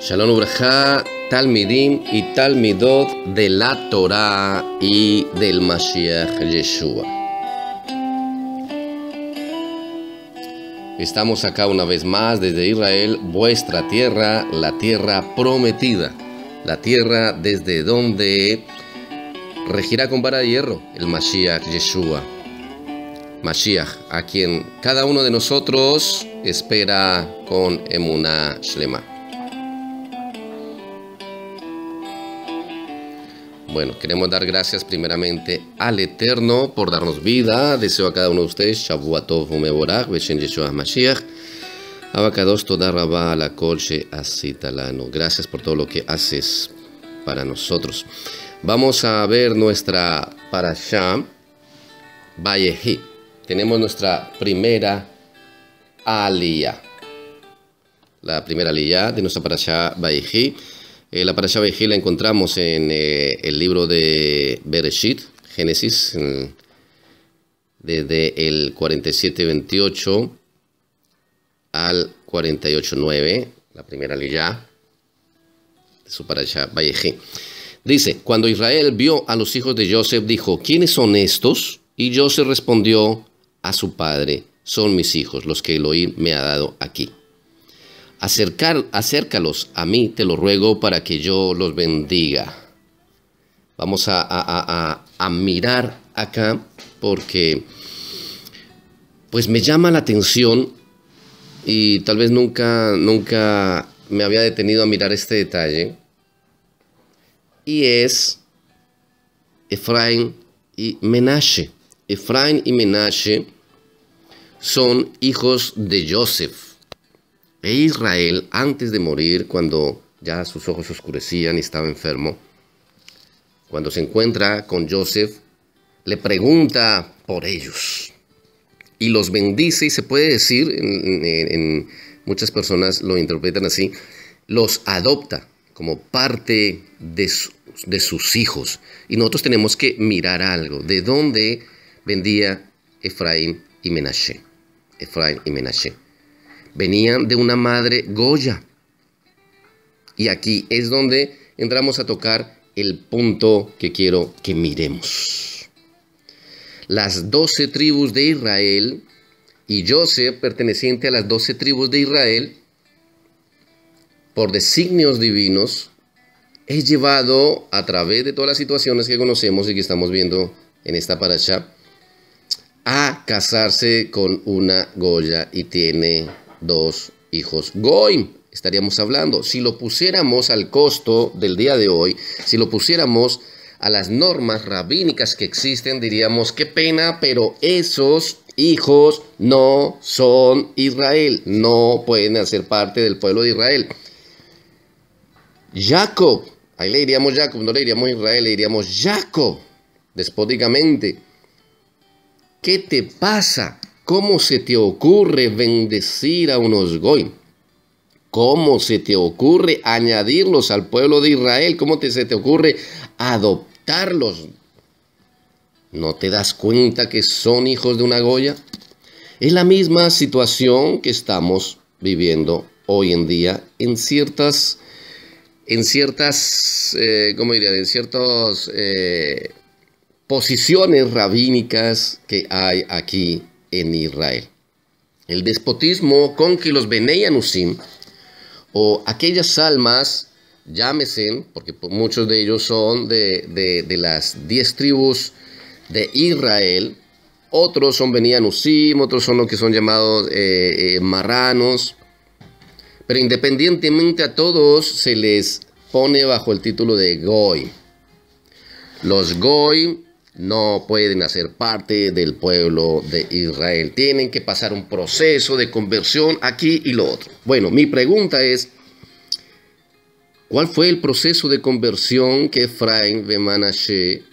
Shalom Ubrajá, Talmidim y Talmidot de la Torá y del Mashiach Yeshua. Estamos acá una vez más desde Israel, vuestra tierra, la tierra prometida, la tierra desde donde regirá con vara de hierro el Mashiach Yeshua. Mashiach, a quien cada uno de nosotros espera con Emuná Shlema. Bueno, queremos dar gracias primeramente al Eterno por darnos vida. Deseo a cada uno de ustedes Shavua Tov Umevorach Beshem Yeshua Mashiach. Abacados toda rabá la kol she'asita lanu. Gracias por todo lo que haces para nosotros. Vamos a ver nuestra parashá Vayehi. Tenemos nuestra primera aliyá. La primera aliyá de nuestra parashá Vayehi. La parashá Vayehi la encontramos en el libro de Bereshit, Génesis, desde el 47:28 al 48:9, la primera aliyá de su parashá Vayehi. Dice, cuando Israel vio a los hijos de Joseph, dijo, ¿quiénes son estos? Y Joseph respondió a su padre, son mis hijos, los que Elohim me ha dado aquí. Acércalos a mí, te lo ruego, para que yo los bendiga. Vamos a mirar acá porque pues me llama la atención y tal vez nunca me había detenido a mirar este detalle. Y es Efraín y Menashe. Efraín y Menashe son hijos de Joseph. E Israel, antes de morir, cuando ya sus ojos se oscurecían y estaba enfermo, cuando se encuentra con Joseph, le pregunta por ellos y los bendice, y se puede decir, en muchas personas lo interpretan así, los adopta como parte de sus hijos. Y nosotros tenemos que mirar algo, de dónde vendía Efraín y Menashe. Efraín y Menashe venían de una madre Goya. Y aquí es donde entramos a tocar el punto que quiero que miremos. Las 12 tribus de Israel y Joseph, perteneciente a las 12 tribus de Israel, por designios divinos, es llevado a través de todas las situaciones que conocemos y que estamos viendo en esta parashá, a casarse con una Goya y tiene 2 hijos Goim. Estaríamos hablando, si lo pusiéramos al costo del día de hoy, si lo pusiéramos a las normas rabínicas que existen, diríamos, qué pena, pero esos hijos no son Israel, no pueden hacer parte del pueblo de Israel. Jacob, ahí le diríamos Jacob, no le diríamos Israel, le diríamos Jacob, despóticamente. ¿Qué te pasa? ¿Cómo se te ocurre bendecir a unos goy? ¿Cómo se te ocurre añadirlos al pueblo de Israel? ¿Cómo se te ocurre adoptarlos? ¿No te das cuenta que son hijos de una Goya? Es la misma situación que estamos viviendo hoy en día en ciertas posiciones rabínicas que hay aquí en Israel. El despotismo con que los Benei Anusim, o aquellas almas, llámese, porque muchos de ellos son de las 10 tribus de Israel, otros son Benei Anusim, otros son los que son llamados marranos, pero independientemente a todos se les pone bajo el título de Goy. Los Goy no pueden hacer parte del pueblo de Israel. Tienen que pasar un proceso de conversión aquí y lo otro. Bueno, mi pregunta es, ¿cuál fue el proceso de conversión que Efraín y Menashe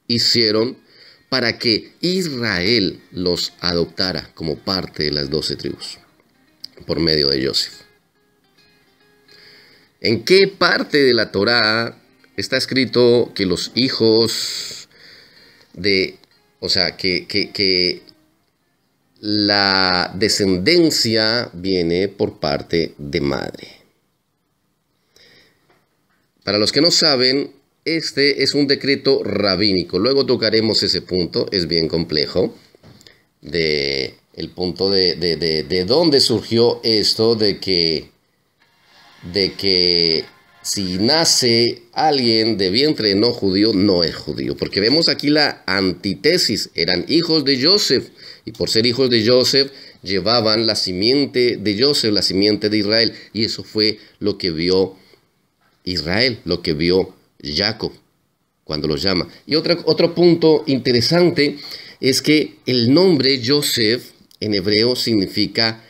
hicieron para que Israel los adoptara como parte de las 12 tribus por medio de Joseph? ¿En qué parte de la Torá está escrito que los hijos que la descendencia viene por parte de madre? Para los que no saben, este es un decreto rabínico. Luego tocaremos ese punto, es bien complejo, el punto de dónde surgió esto de que si nace alguien de vientre no judío, no es judío. Porque vemos aquí la antítesis, eran hijos de Joseph, y por ser hijos de Joseph, llevaban la simiente de Joseph, la simiente de Israel, y eso fue lo que vio Israel, lo que vio Jacob cuando los llama. Y otro punto interesante es que el nombre Joseph en hebreo significa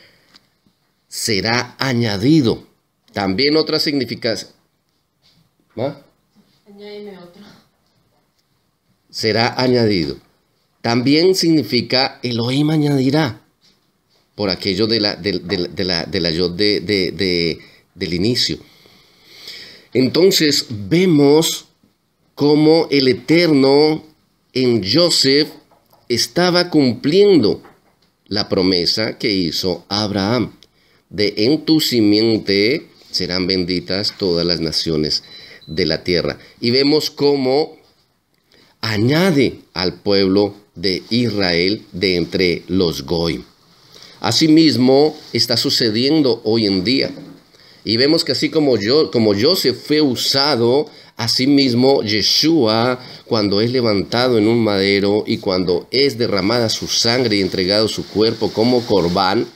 será añadido. También otra significación. ¿Ah? Añádeme otro. Será añadido. También significa Elohim añadirá. Por aquello del inicio. Entonces vemos cómo el Eterno en Joseph estaba cumpliendo la promesa que hizo Abraham. De en tu simiente serán benditas todas las naciones de la tierra. Y vemos cómo añade al pueblo de Israel de entre los Goy. Asimismo, está sucediendo hoy en día. Y vemos que así como Joseph fue usado, asimismo Yeshua, cuando es levantado en un madero y cuando es derramada su sangre y entregado su cuerpo como corbán,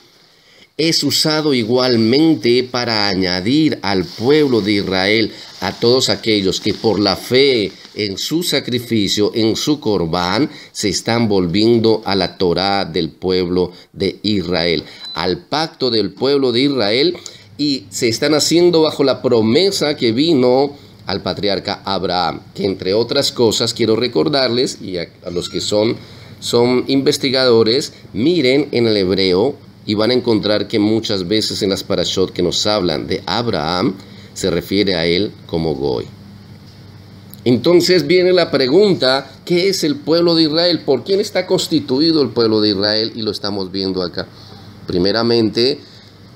es usado igualmente para añadir al pueblo de Israel a todos aquellos que por la fe en su sacrificio, en su corbán, se están volviendo a la Torá del pueblo de Israel, al pacto del pueblo de Israel, y se están haciendo bajo la promesa que vino al patriarca Abraham, que entre otras cosas quiero recordarles, y a los que son investigadores, miren en el hebreo, y van a encontrar que muchas veces en las parashot que nos hablan de Abraham, se refiere a él como Goy. Entonces viene la pregunta, ¿qué es el pueblo de Israel? ¿Por quién está constituido el pueblo de Israel? Y lo estamos viendo acá. Primeramente,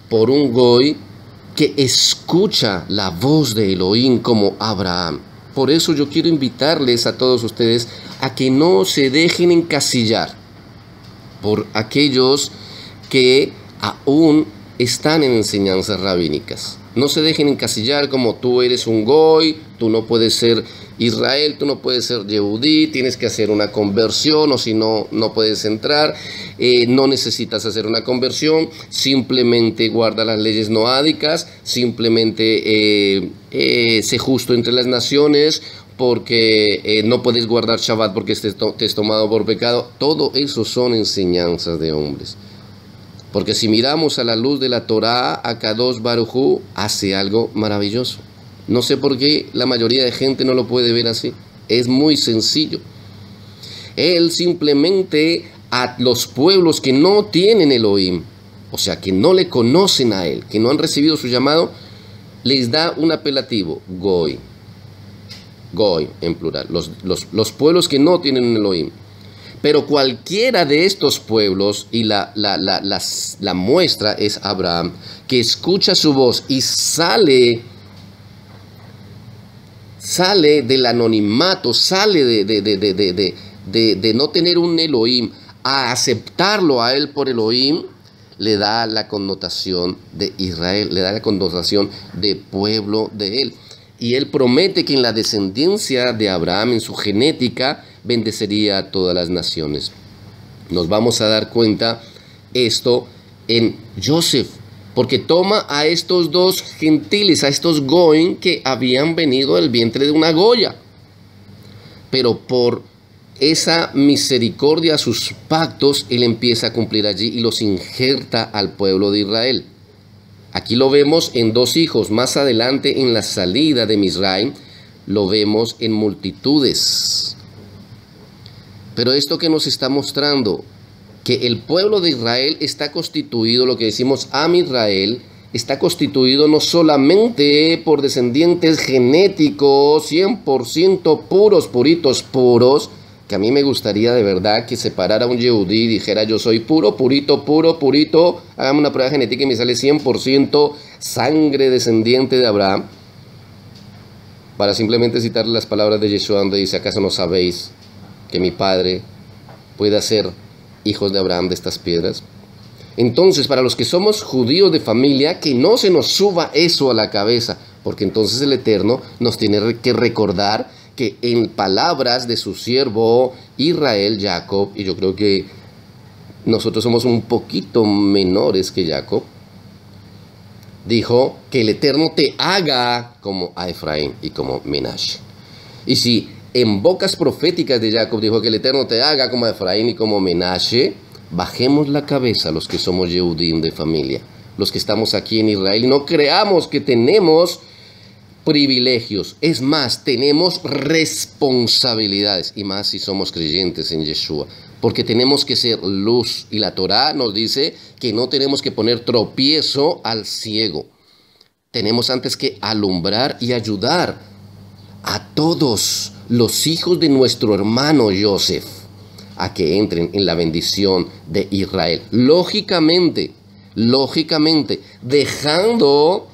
por un Goy que escucha la voz de Elohim como Abraham. Por eso yo quiero invitarles a todos ustedes a que no se dejen encasillar por aquellos que aún están en enseñanzas rabínicas. No se dejen encasillar como tú eres un Goy, tú no puedes ser Israel, tú no puedes ser Yehudí, tienes que hacer una conversión o si no, no puedes entrar. No necesitas hacer una conversión, simplemente guarda las leyes noádicas, simplemente sé justo entre las naciones, porque no puedes guardar Shabbat porque te es tomado por pecado. Todo eso son enseñanzas de hombres. Porque si miramos a la luz de la Torá, Akadosh Baruj Hu hace algo maravilloso. No sé por qué la mayoría de gente no lo puede ver así. Es muy sencillo. Él simplemente a los pueblos que no tienen Elohim, o sea, que no le conocen a él, que no han recibido su llamado, les da un apelativo, Goy. Goy en plural. Los pueblos que no tienen Elohim. Pero cualquiera de estos pueblos, y la muestra es Abraham, que escucha su voz y sale del anonimato, sale de no tener un Elohim, a aceptarlo a él por Elohim, le da la connotación de Israel, le da la connotación de pueblo de él. Y él promete que en la descendencia de Abraham, en su genética, bendecería a todas las naciones. Nos vamos a dar cuenta esto en Joseph, porque toma a estos dos gentiles, a estos Goim que habían venido del vientre de una Goya, pero por esa misericordia, sus pactos, él empieza a cumplir allí y los injerta al pueblo de Israel. Aquí lo vemos en dos hijos. Más adelante, en la salida de Misraim, lo vemos en multitudes. Pero esto que nos está mostrando, que el pueblo de Israel está constituido, lo que decimos Am Israel, está constituido no solamente por descendientes genéticos, 100% puros, puritos, puros, que a mí me gustaría de verdad que se parara un Yehudí y dijera: yo soy puro, purito, puro, purito, hágame una prueba genética y me sale 100% sangre descendiente de Abraham. para simplemente citar las palabras de Yeshua, donde dice: ¿acaso no sabéis que mi Padre puede hacer hijos de Abraham de estas piedras? Entonces, para los que somos judíos de familia, que no se nos suba eso a la cabeza, porque entonces el Eterno nos tiene que recordar que en palabras de su siervo Israel, Jacob, y yo creo que nosotros somos un poquito menores que Jacob, dijo que el Eterno te haga como a Efraín y como Menashe. Y si en bocas proféticas de Jacob dijo que el Eterno te haga como a Efraín y como Menashe, bajemos la cabeza los que somos Yehudim de familia, los que estamos aquí en Israel, y no creamos que tenemos privilegios. Es más, tenemos responsabilidades, y más si somos creyentes en Yeshua, porque tenemos que ser luz, y la Torá nos dice que no tenemos que poner tropiezo al ciego. Tenemos antes que alumbrar y ayudar a todos los hijos de nuestro hermano Yosef a que entren en la bendición de Israel. Lógicamente, dejando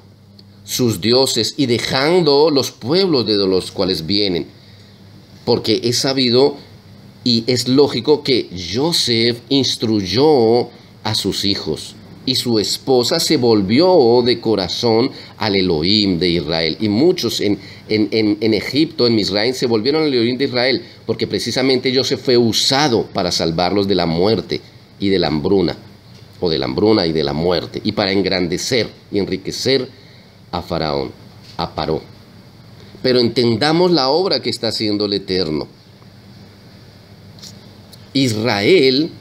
sus dioses y dejando los pueblos de los cuales vienen. Porque es sabido y es lógico que Yosef instruyó a sus hijos, y su esposa se volvió de corazón al Elohim de Israel. Y muchos en Egipto, en Misraim, se volvieron al Elohim de Israel, porque precisamente Yosef fue usado para salvarlos de la muerte y de la hambruna, o de la hambruna y de la muerte, y para engrandecer y enriquecer a Faraón, a Paró. Pero entendamos la obra que está haciendo el Eterno. Israel,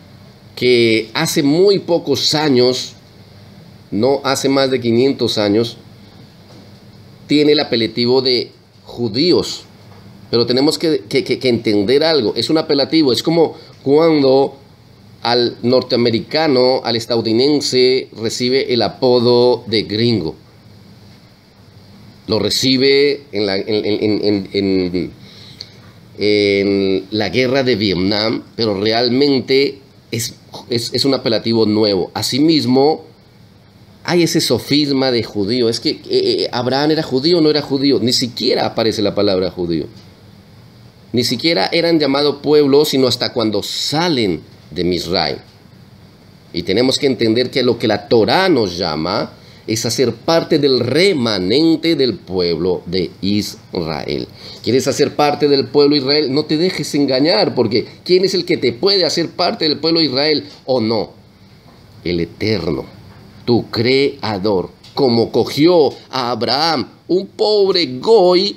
que hace muy pocos años, no hace más de 500 años, tiene el apelativo de judíos. Pero tenemos que entender algo. Es un apelativo. Es como cuando al norteamericano, al estadounidense, recibe el apodo de gringo. Lo recibe en la guerra de Vietnam, pero realmente es un apelativo nuevo. Asimismo, hay ese sofisma de judío. Es que Abraham era judío o no era judío. Ni siquiera aparece la palabra judío. Ni siquiera eran llamados pueblo, sino hasta cuando salen de Misraim. Y tenemos que entender que lo que la Torá nos llama es hacer parte del remanente del pueblo de Israel. ¿Quieres hacer parte del pueblo de Israel? No te dejes engañar, porque ¿quién es el que te puede hacer parte del pueblo de Israel o no? El Eterno, tu creador, como cogió a Abraham, un pobre goy,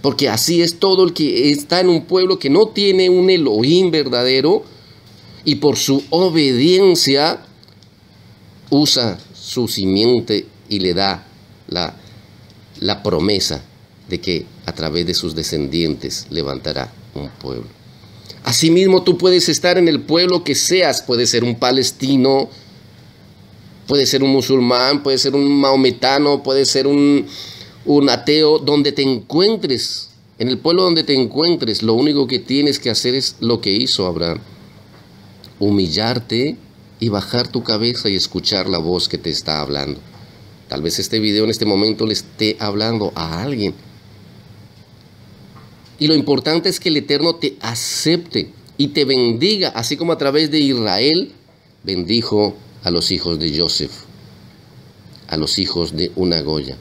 porque así es todo el que está en un pueblo que no tiene un Elohim verdadero, y por su obediencia usa su simiente y le da la promesa de que a través de sus descendientes levantará un pueblo. Asimismo, tú puedes estar en el pueblo que seas. Puede ser un palestino, puede ser un musulmán, puede ser un maometano, puede ser un ateo. Donde te encuentres, en el pueblo donde te encuentres, lo único que tienes que hacer es lo que hizo Abraham: humillarte y bajar tu cabeza y escuchar la voz que te está hablando. Tal vez este video en este momento le esté hablando a alguien. Y lo importante es que el Eterno te acepte y te bendiga, así como a través de Israel bendijo a los hijos de Yosef, a los hijos de una Goya.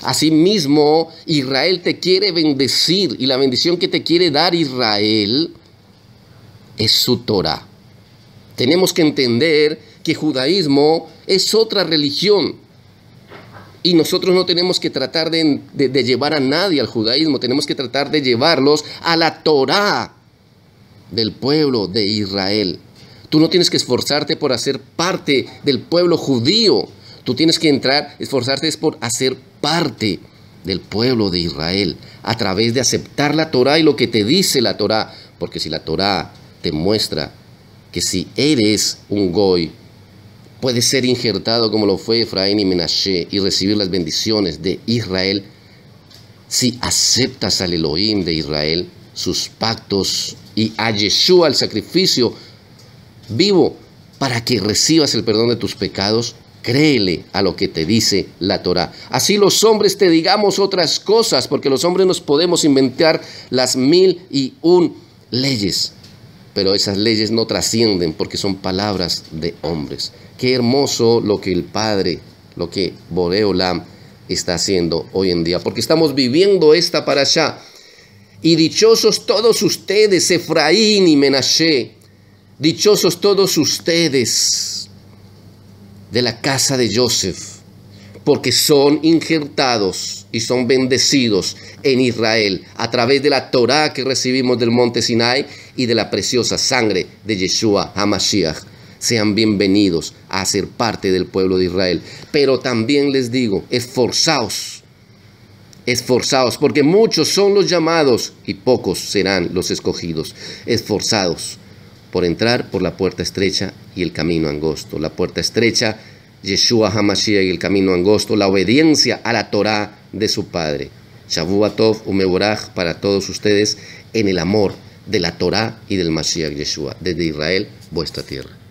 Asimismo, Israel te quiere bendecir, y la bendición que te quiere dar Israel es su Torah. Tenemos que entender que judaísmo es otra religión, y nosotros no tenemos que tratar de llevar a nadie al judaísmo. Tenemos que tratar de llevarlos a la Torá del pueblo de Israel. Tú no tienes que esforzarte por hacer parte del pueblo judío. Tú tienes que esforzarte por hacer parte del pueblo de Israel a través de aceptar la Torá y lo que te dice la Torá. Porque si la Torá te muestra que si eres un goy, puedes ser injertado como lo fue Efraín y Menashe y recibir las bendiciones de Israel, si aceptas al Elohim de Israel, sus pactos, y a Yeshua, el sacrificio vivo, para que recibas el perdón de tus pecados, créele a lo que te dice la Torá. Así los hombres te digamos otras cosas, porque los hombres nos podemos inventar las 1001 leyes, pero esas leyes no trascienden porque son palabras de hombres. Qué hermoso lo que el Padre, lo que Boré Olam está haciendo hoy en día, porque estamos viviendo esta parashá. Y dichosos todos ustedes, Efraín y Menashe, dichosos todos ustedes de la casa de Joseph, porque son injertados y son bendecidos en Israel a través de la Torá que recibimos del monte Sinai y de la preciosa sangre de Yeshua HaMashiach. Sean bienvenidos a ser parte del pueblo de Israel. Pero también les digo, esforzaos, porque muchos son los llamados y pocos serán los escogidos. Esforzados por entrar por la puerta estrecha y el camino angosto. La puerta estrecha, Yeshua HaMashiach, y el camino angosto, la obediencia a la Torá de su Padre. Shavua Tov Umeboraj para todos ustedes en el amor de la Torá y del Mashiach Yeshua, desde Israel, vuestra tierra.